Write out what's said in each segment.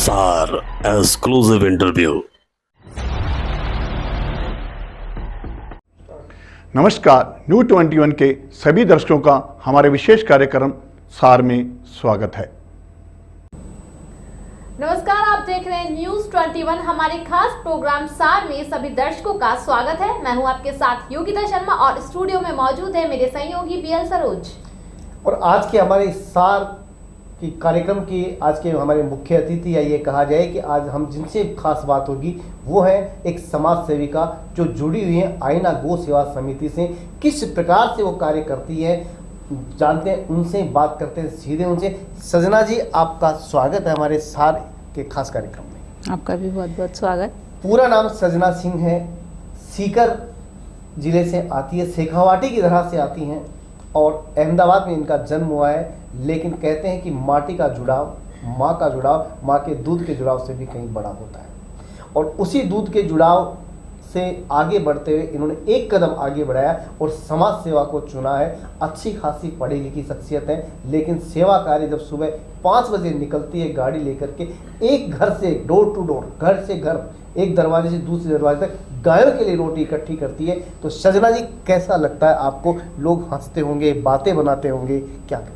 सार exclusive interview. नमस्कार, New21 के सभी दर्शकों का हमारे विशेष कार्यक्रम सार में स्वागत है। नमस्कार, आप देख रहे हैं News21। हमारे खास प्रोग्राम सार में सभी दर्शकों का स्वागत है। मैं हूं आपके साथ योगिता शर्मा और स्टूडियो में मौजूद है मेरे सहयोगी बीएल सरोज। और आज के हमारे सार की कार्यक्रम की आज के हमारे मुख्य अतिथि या ये कहा जाए कि आज हम जिनसे खास बात होगी वो है एक समाज सेविका जो जुड़ी हुई है आईना गौ सेवा समिति से। किस प्रकार से वो कार्य करती है जानते हैं, उनसे बात करते हैं सीधे उनसे। सजना जी, आपका स्वागत है हमारे सार के खास कार्यक्रम में। आपका भी बहुत बहुत स्वागत। पूरा नाम सजना सिंह है, सीकर जिले से आती है, शेखावाटी की तरह से आती हैं और अहमदाबाद में इनका जन्म हुआ है। लेकिन कहते हैं कि माटी का जुड़ाव, माँ का जुड़ाव, माँ के दूध के जुड़ाव से भी कहीं बड़ा होता है। और उसी दूध के जुड़ाव से आगे बढ़ते हुए इन्होंने एक कदम आगे बढ़ाया और समाज सेवा को चुना है। अच्छी खासी पढ़ी लिखी शख्सियत है, लेकिन सेवा कार्य जब सुबह 5 बजे निकलती है गाड़ी लेकर के, एक घर से डोर टू डोर, घर से घर, एक दरवाजे से दूसरे दरवाजे तक गायों के लिए रोटी इकट्ठी करती है। तो सजना जी, कैसा लगता है आपको? लोग हंसते होंगे, बातें बनाते होंगे, क्या करें?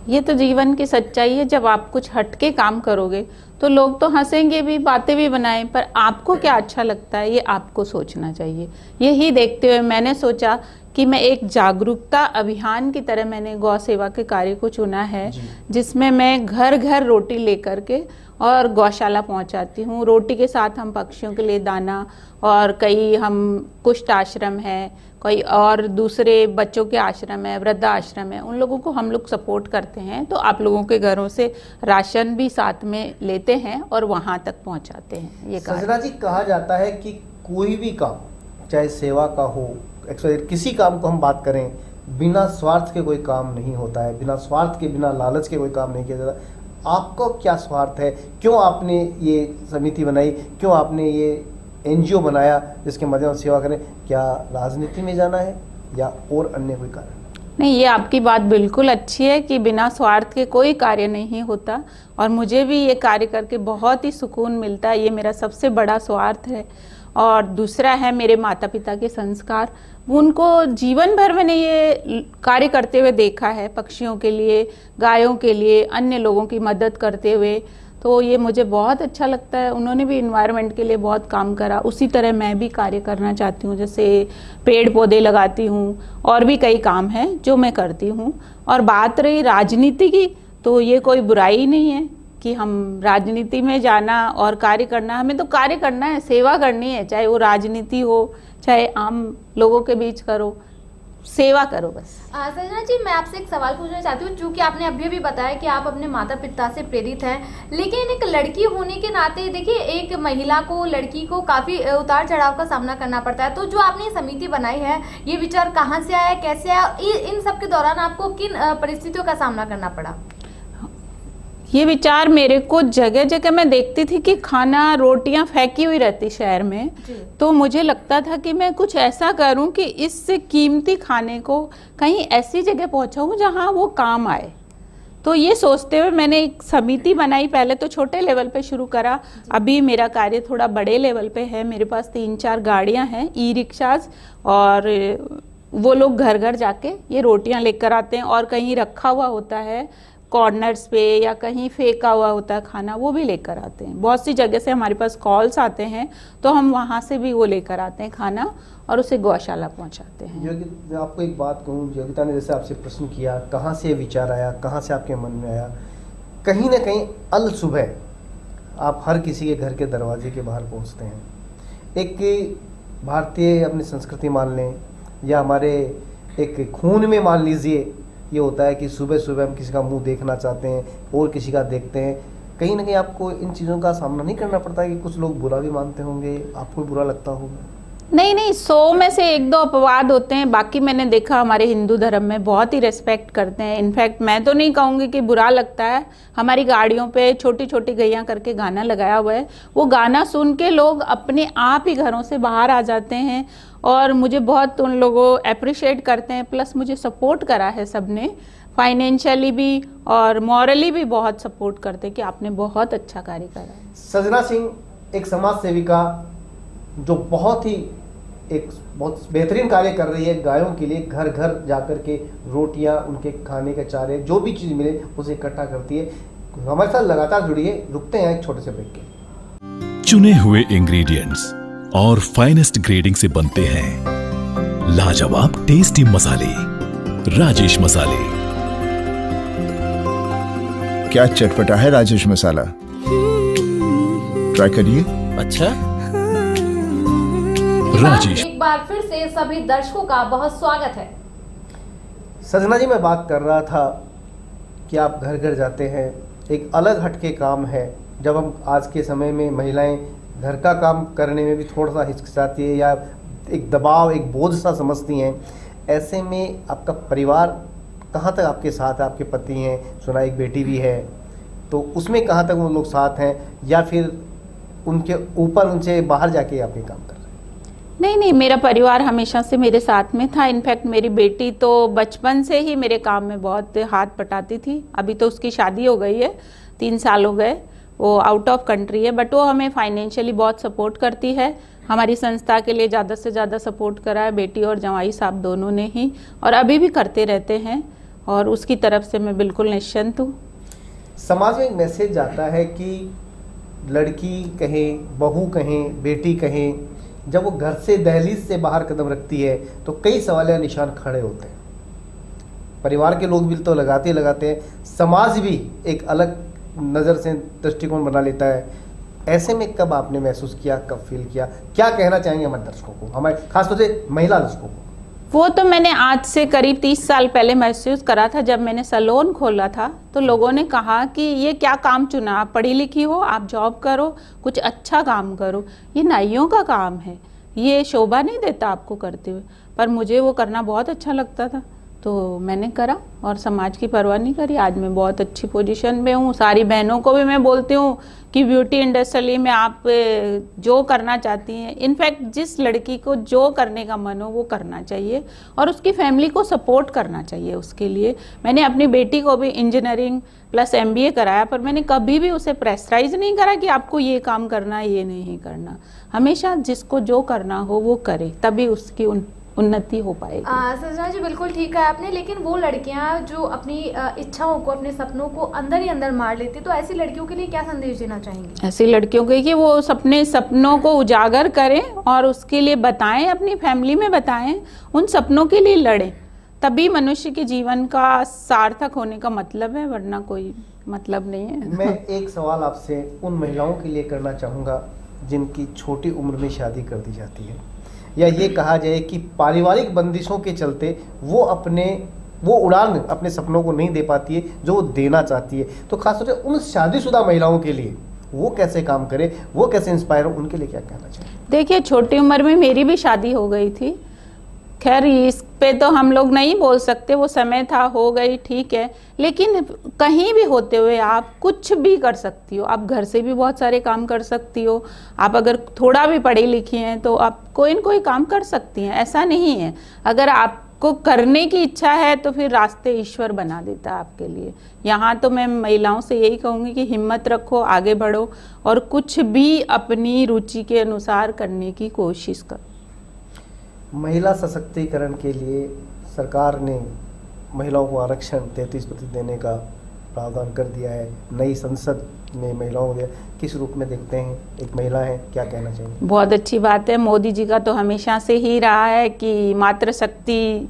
ये तो जीवन की सच्चाई है। जब आप कुछ हटके काम करोगे तो लोग तो हंसेंगे भी, बातें भी बनाएं, पर आपको क्या अच्छा लगता है ये आपको सोचना चाहिए। यही देखते हुए मैंने सोचा कि मैं एक जागरूकता अभियान की तरह मैंने गौ सेवा के कार्य को चुना है, जिसमें मैं घर घर रोटी लेकर के और गौशाला पहुंचाती हूं। रोटी के साथ हम पक्षियों के लिए दाना, और कई हम कुष्ठ आश्रम है, कोई और दूसरे बच्चों के आश्रम है, वृद्ध आश्रम है, उन लोगों को हम लोग सपोर्ट करते हैं। तो आप लोगों के घरों से राशन भी साथ में लेते हैं और वहाँ तक पहुँचाते हैं। ये सजना जी, कहा जाता है कि कोई भी काम, चाहे सेवा का हो, किसी काम को हम बात करें, बिना स्वार्थ के कोई काम नहीं होता है, बिना स्वार्थ के, बिना लालच के कोई काम नहीं किया जाता। आपको क्या स्वार्थ है? क्यों आपने ये समिति बनाई? क्यों आपने ये एनजीओ बनाया जिसके माध्यम से सेवा करें? क्या राजनीति में जाना है या और अन्य कोई कारण? नहीं, ये आपकी बात बिल्कुल अच्छी है कि बिना स्वार्थ के कोई कार्य नहीं होता, और मुझे भी ये कार्य करके बहुत ही सुकून मिलता है। ये मेरा सबसे बड़ा स्वार्थ है। और दूसरा है मेरे माता पिता के संस्कार। उनको जीवन भर मैंने ये कार्य करते हुए देखा है, पक्षियों के लिए, गायों के लिए, अन्य लोगों की मदद करते हुए। तो ये मुझे बहुत अच्छा लगता है। उन्होंने भी इन्वायरमेंट के लिए बहुत काम करा, उसी तरह मैं भी कार्य करना चाहती हूँ। जैसे पेड़ पौधे लगाती हूँ, और भी कई काम हैं जो मैं करती हूँ। और बात रही राजनीति की, तो ये कोई बुराई नहीं है कि हम राजनीति में जाना और कार्य करना। हमें तो कार्य करना है, सेवा करनी है, चाहे वो राजनीति हो, चाहे आम लोगों के बीच करो, सेवा करो बस। सजना जी, मैं आपसे एक सवाल पूछना चाहती हूँ। चूँकि आपने अभी भी बताया कि आप अपने माता पिता से प्रेरित हैं, लेकिन एक लड़की होने के नाते देखिए, एक महिला को, लड़की को काफ़ी उतार चढ़ाव का सामना करना पड़ता है। तो जो आपने ये समिति बनाई है, ये विचार कहाँ से आया, कैसे आया, इन सब के दौरान आपको किन परिस्थितियों का सामना करना पड़ा? ये विचार मेरे को जगह जगह मैं देखती थी कि खाना, रोटियां फेंकी हुई रहती शहर में, तो मुझे लगता था कि मैं कुछ ऐसा करूं कि इस कीमती खाने को कहीं ऐसी जगह पहुंचाऊं जहां वो काम आए। तो ये सोचते हुए मैंने एक समिति बनाई। पहले तो छोटे लेवल पे शुरू करा, अभी मेरा कार्य थोड़ा बड़े लेवल पे है। मेरे पास 3-4 गाड़ियाँ हैं, ई रिक्शाज, और वो लोग घर घर जाके ये रोटियां लेकर आते हैं। और कहीं रखा हुआ होता है कॉर्नर्स पे या कहीं फेंका हुआ होता है खाना, वो भी लेकर आते हैं। बहुत सी जगह से हमारे पास कॉल्स आते हैं, तो हम वहाँ से भी वो लेकर आते हैं खाना और उसे गौशाला पहुँचाते हैं। योगिता, आपको एक बात कहूँ, योगिता ने जैसे आपसे प्रश्न किया, कहाँ से विचार आया, कहाँ से आपके मन में आया, कहीं ना कहीं अल सुबह आप हर किसी के घर के दरवाजे के बाहर पहुँचते हैं। एक भारतीय अपनी संस्कृति मान लें या हमारे एक खून में मान लीजिए, ये होता है कि सुबह सुबह हम किसी का मुंह देखना चाहते हैं और किसी का देखते हैं। कहीं ना कहीं आपको इन चीज़ों का सामना नहीं करना पड़ता है कि कुछ लोग बुरा भी मानते होंगे, आपको बुरा लगता होगा? नहीं, 100 में से 1-2 अपवाद होते हैं। बाकी मैंने देखा हमारे हिंदू धर्म में बहुत ही रेस्पेक्ट करते हैं। इनफैक्ट मैं तो नहीं कहूँगी कि बुरा लगता है। हमारी गाड़ियों पे छोटी छोटी गैया करके गाना लगाया हुआ है, वो गाना सुन के लोग अपने आप ही घरों से बाहर आ जाते हैं, और मुझे बहुत उन लोगों अप्रिशिएट करते हैं। प्लस मुझे सपोर्ट करा है सबने। फाइनेंशियली भी और मॉरली भी बहुत सपोर्ट करते कि आपने बहुत अच्छा कार्य करा है। सजना सिंह एक समाज सेविका जो बहुत बहुत बेहतरीन कार्य कर रही है गायों के लिए, घर घर जाकर के रोटियां, उनके खाने के चारे, जो भी चीज़ मिले उसे इकट्ठा करती है। हमारे साथ लगातार जुड़िए। रुकते हैं एक छोटे से ब्रेक के। चुने हुए इंग्रेडिएंट्स और फाइनेस्ट ग्रेडिंग से बनते हैं लाजवाब टेस्टी मसाले, राजेश मसाले। क्या चटपटा है राजेश मसाला, ट्राई करिए। अच्छा, राजेश। एक बार फिर से सभी दर्शकों का बहुत स्वागत है। सजना जी, मैं बात कर रहा था कि आप घर घर जाते हैं, एक अलग हटके काम है। जब हम आज के समय में महिलाएं घर का काम करने में भी थोड़ा सा हिचकिचाती है या एक दबाव, एक बोझ सा समझती हैं, ऐसे में आपका परिवार कहाँ तक आपके साथ है? आपके पति हैं, सुना एक बेटी भी है, तो उसमें कहाँ तक वो लोग साथ हैं या फिर उनके ऊपर उनसे बाहर जाके आप ये काम कर रहे हैं? नहीं, मेरा परिवार हमेशा से मेरे साथ में था। इनफैक्ट मेरी बेटी तो बचपन से ही मेरे काम में बहुत हाथ बटाती थी। अभी तो उसकी शादी हो गई है, 3 साल हो गए, वो आउट ऑफ कंट्री है, बट वो हमें फाइनेंशियली बहुत सपोर्ट करती है। हमारी संस्था के लिए ज़्यादा से ज़्यादा सपोर्ट करा है बेटी और जवाई साहब दोनों ने ही, और अभी भी करते रहते हैं, और उसकी तरफ से मैं बिल्कुल निश्चिंत हूँ। समाज में एक मैसेज जाता है कि लड़की कहें, बहू कहें, बेटी कहें, जब वो घर से दहलीज से बाहर कदम रखती है तो कई सवाल या निशान खड़े होते हैं। परिवार के लोग भी तो लगाते हैं, समाज भी एक अलग नज़र से दृष्टिकोण बना लेता है। ऐसे में कब आपने महसूस किया, कब फील किया, क्या कहना चाहेंगे हमारे दर्शकों को, हमारे खासतौर से महिला दर्शकों को? वो तो मैंने आज से करीब 30 साल पहले महसूस करा था। जब मैंने सैलून खोला था तो लोगों ने कहा कि ये क्या काम चुना, आप पढ़ी लिखी हो, आप जॉब करो, कुछ अच्छा काम करो, ये नाइयों का काम है, ये शोभा नहीं देता आपको करते हुए। पर मुझे वो करना बहुत अच्छा लगता था, तो मैंने करा और समाज की परवाह नहीं करी। आज मैं बहुत अच्छी पोजीशन में हूँ। सारी बहनों को भी मैं बोलती हूँ कि ब्यूटी इंडस्ट्री में आप जो करना चाहती हैं, इनफैक्ट जिस लड़की को जो करने का मन हो वो करना चाहिए और उसकी फैमिली को सपोर्ट करना चाहिए। उसके लिए मैंने अपनी बेटी को भी इंजीनियरिंग प्लस MBA कराया, पर मैंने कभी भी उसे प्रेशराइज नहीं करा कि आपको ये काम करना है, ये नहीं करना। हमेशा जिसको जो करना हो वो करे, तभी उसकी उन्नति हो पाएगी। सजना जी, बिल्कुल ठीक कहा आपने, लेकिन वो लड़कियां जो अपनी इच्छाओं को, अपने सपनों को अंदर ही अंदर मार लेती, तो ऐसी लड़कियों के लिए क्या संदेश देना चाहेंगे? ऐसी लड़कियों के कि वो अपने सपनों को उजागर करें और उसके लिए बताएं, अपनी फैमिली में बताएं, उन सपनों के लिए लड़ें, तभी मनुष्य के जीवन का सार्थक होने का मतलब है, वरना कोई मतलब नहीं है। मैं एक सवाल आपसे उन महिलाओं के लिए करना चाहूँगा जिनकी छोटी उम्र में शादी कर दी जाती है, या ये कहा जाए कि पारिवारिक बंदिशों के चलते वो उड़ान अपने सपनों को नहीं दे पाती है जो वो देना चाहती है। तो खासतौर से उन शादीशुदा महिलाओं के लिए वो कैसे काम करे, वो कैसे इंस्पायर हो, उनके लिए क्या कहना चाहिए? देखिए, छोटी उम्र में मेरी भी शादी हो गई थी। खैर इस पे तो हम लोग नहीं बोल सकते, वो समय था, हो गई, ठीक है, लेकिन कहीं भी होते हुए आप कुछ भी कर सकती हो। आप घर से भी बहुत सारे काम कर सकती हो। आप अगर थोड़ा भी पढ़ी लिखी हैं तो आप कोई न कोई काम कर सकती हैं, ऐसा नहीं है। अगर आपको करने की इच्छा है तो फिर रास्ते ईश्वर बना देता है आपके लिए। यहाँ तो मैं महिलाओं से यही कहूँगी कि हिम्मत रखो, आगे बढ़ो और कुछ भी अपनी रुचि के अनुसार करने की कोशिश करो। महिला सशक्तिकरण के लिए सरकार ने महिलाओं को आरक्षण 33% देने का प्रावधान कर दिया है। नई संसद में महिलाओं को किस रूप में देखते हैं? एक महिला है, क्या कहना चाहिए? बहुत अच्छी बात है। मोदी जी का तो हमेशा से ही रहा है कि मातृशक्ति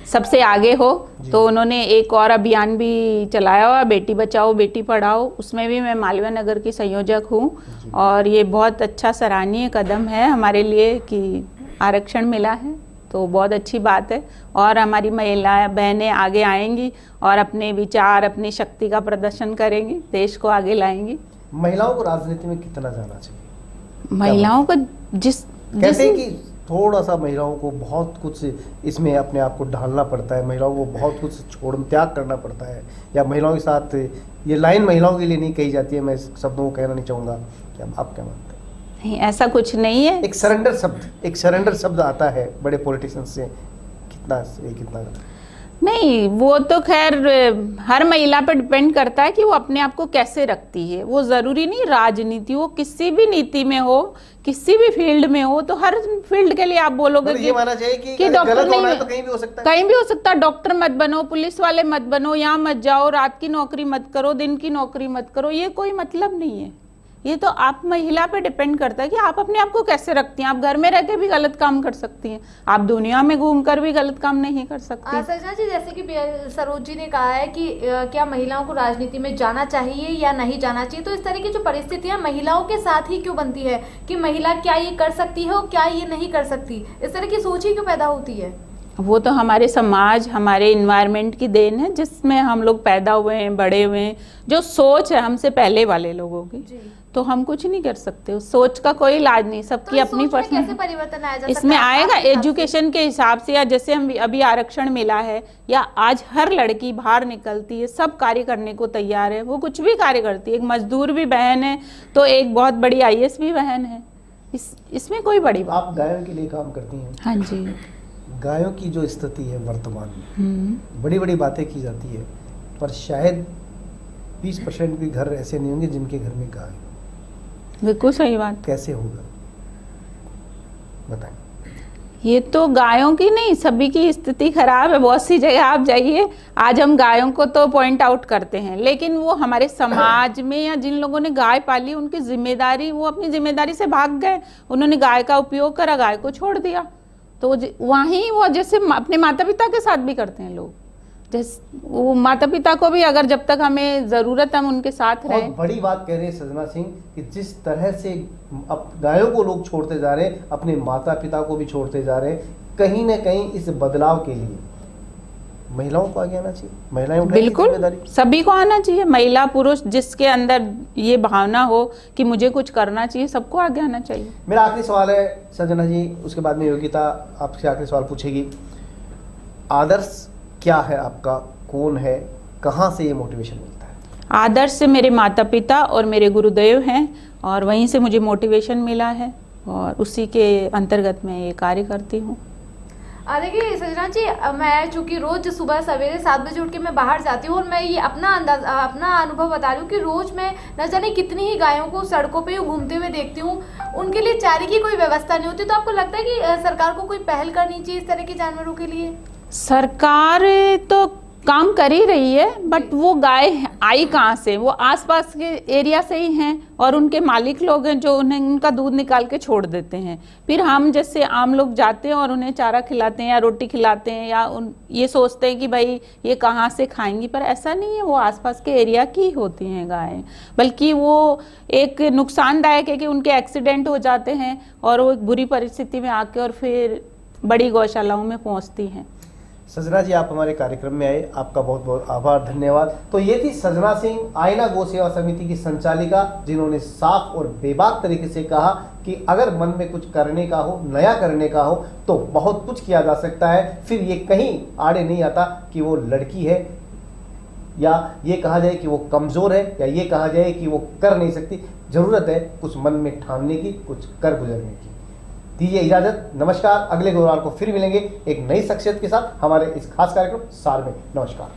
सबसे आगे हो, तो उन्होंने एक और अभियान भी चलाया हुआ, बेटी बचाओ बेटी पढ़ाओ। उसमें भी मैं मालवीय नगर की संयोजक हूँ और ये बहुत अच्छा सराहनीय कदम है हमारे लिए कि आरक्षण मिला है, तो बहुत अच्छी बात है। और हमारी महिला बहनें आगे आएंगी और अपने विचार, अपनी शक्ति का प्रदर्शन करेंगी, देश को आगे लाएंगी। महिलाओं को राजनीति में कितना जाना चाहिए? महिलाओं को कहते हैं कि थोड़ा सा महिलाओं को बहुत कुछ इसमें अपने आप को ढालना पड़ता है, महिलाओं को बहुत कुछ त्याग करना पड़ता है, या महिलाओं के साथ ये लाइन महिलाओं के लिए नहीं कही जाती है। मैं इस शब्दों को कहना नहीं चाहूँगा, क्या आप क्या मानते हैं? नहीं, ऐसा कुछ नहीं है। एक सरेंडर शब्द आता है बड़े पॉलिटिशियंस से, कितना नहीं, वो तो खैर हर महिला पर डिपेंड करता है कि वो अपने आप को कैसे रखती है। वो ज़रूरी नहीं राजनीति हो, किसी भी नीति में हो, किसी भी फील्ड में हो, तो हर फील्ड के लिए आप बोलोगे ये माना चाहिए कि डॉक्टर गलत होना है नहीं, तो कहीं भी हो सकता है, कहीं भी हो सकता है। डॉक्टर मत बनो, पुलिस वाले मत बनो, यहाँ मत जाओ, रात की नौकरी मत करो, दिन की नौकरी मत करो, ये कोई मतलब नहीं है। ये तो आप महिला पे डिपेंड करता है कि आप अपने आप को कैसे रखती हैं। आप घर में रह के भी गलत काम कर सकती हैं, आप दुनिया में घूमकर भी गलत काम नहीं कर सकती। सजना जी, जैसे कि सरोज जी ने कहा है कि क्या महिलाओं को राजनीति में जाना चाहिए या नहीं जाना चाहिए, तो इस तरह की जो परिस्थितियां महिलाओं के साथ ही क्यों बनती है कि महिला क्या ये कर सकती है और क्या ये नहीं कर सकती, इस तरह की सोच ही क्यों पैदा होती है? वो तो हमारे समाज, हमारे इन्वायरमेंट की देन है जिसमें हम लोग पैदा हुए हैं, बड़े हुए हैं। जो सोच है हमसे पहले वाले लोगों की, तो हम कुछ नहीं कर सकते। उस सोच का कोई इलाज नहीं, सबकी तो अपनी पर्सनल। कैसे परिवर्तन आया जा सकता है? इसमें आएगा एजुकेशन के हिसाब से, या जैसे हम अभी आरक्षण मिला है, या आज हर लड़की बाहर निकलती है, सब कार्य करने को तैयार है, वो कुछ भी कार्य करती है। एक मजदूर भी बहन है तो एक बहुत बड़ी IAS भी बहन है। इसमें कोई बड़ी बात। आप गायों के लिए काम करती हैं। हाँ जी। गायों की जो स्थिति है वर्तमान में, बड़ी बड़ी बातें की जाती है, पर शायद 20% भी घर ऐसे नहीं होंगे जिनके घर में गाय। बिल्कुल सही बात। कैसे होगा बताएं। ये तो गायों की नहीं, सभी की स्थिति खराब है। बहुत सी जगह आप जाइए, आज हम गायों को तो पॉइंट आउट करते हैं, लेकिन वो हमारे समाज में या जिन लोगों ने गाय पाली, उनकी जिम्मेदारी, वो अपनी जिम्मेदारी से भाग गए। उन्होंने गाय का उपयोग करा, गाय को छोड़ दिया। तो वहीं वो जैसे अपने माता पिता के साथ भी करते हैं लोग, जैसे वो माता पिता को भी अगर जब तक हमें ज़रूरत हम उनके साथ रहे। बहुत बड़ी बात कह रही है सजना सिंह कि जिस तरह से अब गायों को लोग छोड़ते जा रहे हैं, अपने माता पिता को भी छोड़ते जा रहे हैं, कहीं ना कहीं इस बदलाव के लिए महिलाओं को आगे आना चाहिए। महिलाएं उठाएंगी बिल्कुल, जिम्मेदारी, सभी को आना चाहिए। महिला पुरुष जिसके अंदर ये भावना हो कि मुझे कुछ करना चाहिए, सबको आगे आना चाहिए। मेरा आखिरी सवाल है सजना जी, उसके बाद में योगिता आपसे आखिरी सवाल पूछेगी। आदर्श क्या है आपका, कौन है, कहाँ से ये मोटिवेशन मिलता है? आदर्श से मेरे माता पिता और मेरे गुरुदेव हैं, और वहीं से मुझे मोटिवेशन मिला है, और उसी के अंतर्गत मैं ये कार्य करती हूँ। देखिए सजना जी, मैं चूंकि रोज सुबह सवेरे 7 बजे उठ के मैं बाहर जाती हूँ, और मैं ये अपना अनुभव बता रही हूँ कि रोज मैं न जाने कितनी ही गायों को सड़कों पे घूमते हुए देखती हूँ। उनके लिए चारे की कोई व्यवस्था नहीं होती। तो आपको लगता है कि सरकार को कोई पहल करनी चाहिए इस तरह के जानवरों के लिए? सरकार तो काम कर ही रही है, बट वो गाय आई कहाँ से? वो आसपास के एरिया से ही हैं, और उनके मालिक लोग हैं जो उन्हें उनका दूध निकाल के छोड़ देते हैं। फिर हम जैसे आम लोग जाते हैं और उन्हें चारा खिलाते हैं या रोटी खिलाते हैं, या ये सोचते हैं कि भाई ये कहाँ से खाएंगी, पर ऐसा नहीं है। वो आसपास के एरिया की होती हैं गायें, बल्कि वो एक नुकसानदायक है कि उनके एक्सीडेंट हो जाते हैं और वो एक बुरी परिस्थिति में आके और फिर बड़ी गौशालाओं में पहुँचती हैं। सजना जी, आप हमारे कार्यक्रम में आए, आपका बहुत बहुत आभार, धन्यवाद। तो ये थी सजना सिंह, आईना गौ सेवा समिति की संचालिका, जिन्होंने साफ और बेबाक तरीके से कहा कि अगर मन में कुछ करने का हो, नया करने का हो, तो बहुत कुछ किया जा सकता है। फिर ये कहीं आड़े नहीं आता कि वो लड़की है, या ये कहा जाए कि वो कमज़ोर है, या ये कहा जाए कि वो कर नहीं सकती। ज़रूरत है कुछ मन में ठानने की, कुछ कर गुजरने की। दीजिए इजाजत, नमस्कार। अगले गुरुवार को फिर मिलेंगे एक नई शख्सियत के साथ हमारे इस खास कार्यक्रम सार में। नमस्कार।